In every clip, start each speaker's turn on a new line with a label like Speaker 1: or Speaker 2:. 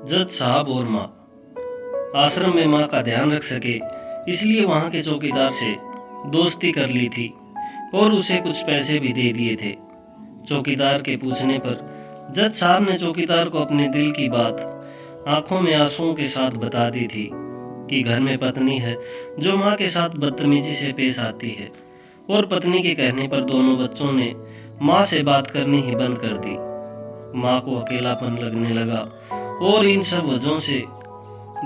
Speaker 1: जज साहब और माँ आश्रम में माँ का ध्यान रख सके इसलिए वहाँ के चौकीदार से दोस्ती कर ली थी और उसे कुछ पैसे भी दे दिए थे। चौकीदार के पूछने पर जज साहब ने चौकीदार को अपने दिल की बात आंखों में आंसुओं के साथ बता दी थी कि घर में पत्नी है जो माँ के साथ बदतमीजी से पेश आती है और पत्नी के कहने पर दोनों बच्चों ने माँ से बात करनी ही बंद कर दी। माँ को अकेलापन लगने लगा और इन सब वजहों से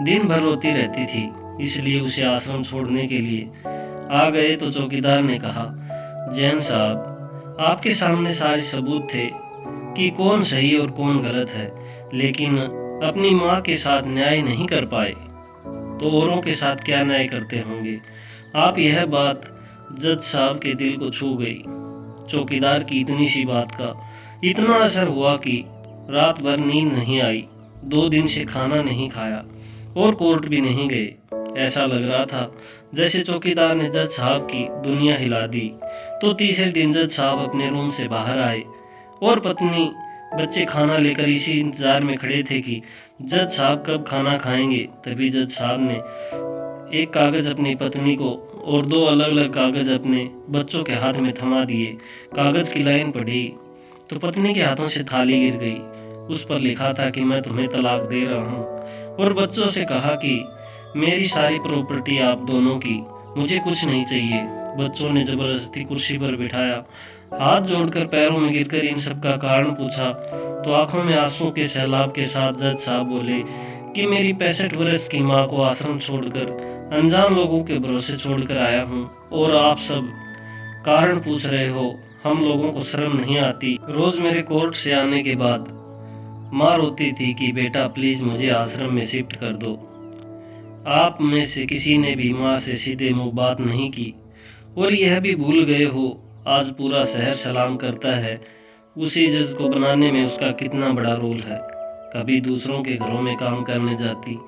Speaker 1: दिन भर रोती रहती थी, इसलिए उसे आश्रम छोड़ने के लिए आ गए तो चौकीदार ने कहा, जैन साहब आपके सामने सारे सबूत थे कि कौन सही और कौन गलत है, लेकिन अपनी माँ के साथ न्याय नहीं कर पाए तो औरों के साथ क्या न्याय करते होंगे। आप यह बात जज साहब के दिल को छू गई। चौकीदार की इतनी सी बात का इतना असर हुआ कि रात भर नींद नहीं आई, 2 दिन से खाना नहीं खाया और कोर्ट भी नहीं गए। ऐसा लग रहा था जैसे चौकीदार ने जज साहब की दुनिया हिला दी। तो तीसरे दिन जज साहब अपने रूम से बाहर आए और पत्नी बच्चे खाना लेकर इसी इंतजार में खड़े थे कि जज साहब कब खाना खाएंगे। तभी जज साहब ने एक कागज अपनी पत्नी को और 2 अलग अलग कागज अपने बच्चों के हाथ में थमा दिए। कागज की लाइन पढ़ी तो पत्नी के हाथों से थाली गिर गई। उस पर लिखा था कि मैं तुम्हें तलाक दे रहा हूँ, और बच्चों से कहा कि मेरी सारी प्रॉपर्टी आप दोनों की, मुझे कुछ नहीं चाहिए। बच्चों ने जबरदस्ती कुर्सी पर बिठाया, हाथ जोड़कर पैरों में गिरकर इन सब का कारण पूछा तो आंखों में आंसू के सैलाब के साथ जज साहब बोले कि मेरी 65 वर्ष की माँ को आश्रम छोड़कर अनजान लोगों के भरोसे छोड़कर आया हूँ और आप सब कारण पूछ रहे हो। हम लोगों को शर्म नहीं आती। रोज मेरे कोर्ट से आने के बाद माँ रोती थी कि बेटा प्लीज मुझे आश्रम में शिफ्ट कर दो। आप में से किसी ने भी माँ से सीधे मुंह बात नहीं की और यह भी भूल गए हो आज पूरा शहर सलाम करता है उसी जज को बनाने में उसका कितना बड़ा रोल है। कभी दूसरों के घरों में काम करने जाती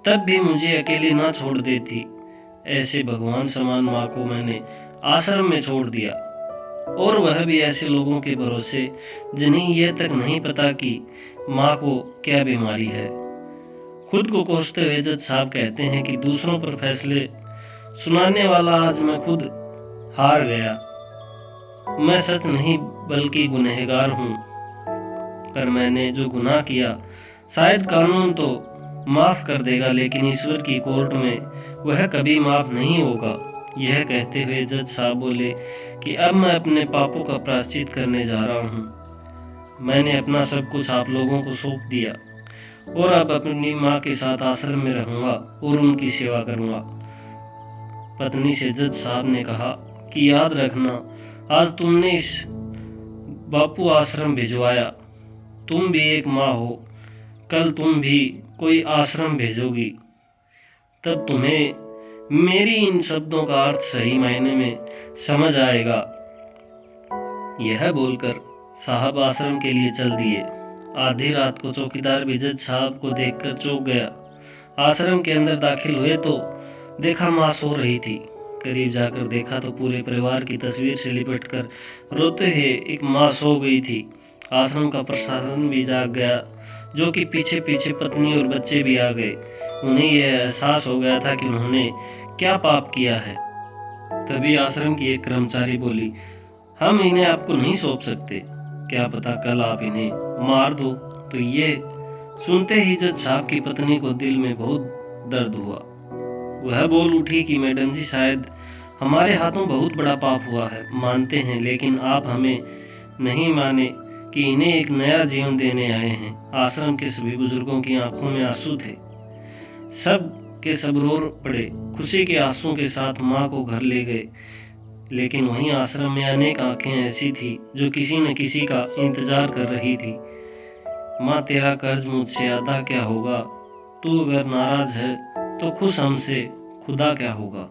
Speaker 1: तब भी मुझे अकेली ना छोड़ देती। ऐसे भगवान समान माँ को मैंने आश्रम में छोड़ दिया, और वह भी ऐसे लोगों के भरोसे जिन्हें यह तक नहीं पता कि माँ को क्या बीमारी है। खुद को कोसते हुए जज साहब कहते हैं कि दूसरों पर फैसले सुनाने वाला आज मैं खुद हार गया। मैं सच नहीं बल्कि गुनहगार हूँ, पर मैंने जो गुनाह किया शायद कानून तो माफ कर देगा, लेकिन ईश्वर की कोर्ट में वह कभी माफ नहीं होगा। यह कहते हुए जज साहब बोले कि अब मैं अपने पापों का प्रायश्चित करने जा रहा हूँ। मैंने अपना सब कुछ आप लोगों को सौंप दिया और अब अपनी माँ के साथ आश्रम में रहूंगा और उनकी सेवा करूंगा। पत्नी से जज साहब ने कहा कि याद रखना, आज तुमने इस बापू आश्रम भिजवाया, तुम भी एक माँ हो, कल तुम भी कोई आश्रम भेजोगी, तब तुम्हें मेरी इन शब्दों का अर्थ सही मायने में समझ आएगा। यह बोलकर साहब आश्रम के लिए चल दिए। आधी रात को चौकीदार भी जज साहब को देखकर चौंक गया। आश्रम के अंदर दाखिल हुए तो देखा माँ सो रही थी। करीब जाकर देखा तो पूरे परिवार की तस्वीर से लिपटकर रोते हुए एक माँ सो गई थी। आश्रम का प्रशासन भी जाग गया, जो कि पीछे पीछे पत्नी और बच्चे भी आ गए। उन्हें यह एहसास हो गया था कि उन्होंने क्या पाप किया है। तभी आश्रम की एक कर्मचारी बोली, हम इन्हें आपको नहीं सौंप सकते, क्या पता कल आप इन्हें मार दो। तो ये सुनते ही जज साहब की पत्नी को दिल में बहुत दर्द हुआ। वह बोल उठी कि मैडम जी, शायद हमारे हाथों बहुत बड़ा पाप हुआ है, मानते हैं, लेकिन आप हमें नहीं माने कि इन्हें एक नया जीवन देने आए हैं। आश्रम के सभी बुजुर्गों की आंखों में आंसू थे, सब के सब रो पड़े। खुशी के आंसुओं के साथ माँ को घर ले गए, लेकिन वहीं आश्रम में अनेक आंखें ऐसी थी जो किसी न किसी का इंतजार कर रही थी। माँ तेरा कर्ज मुझसे अदा क्या होगा, तू अगर नाराज है तो खुश हमसे खुदा क्या होगा।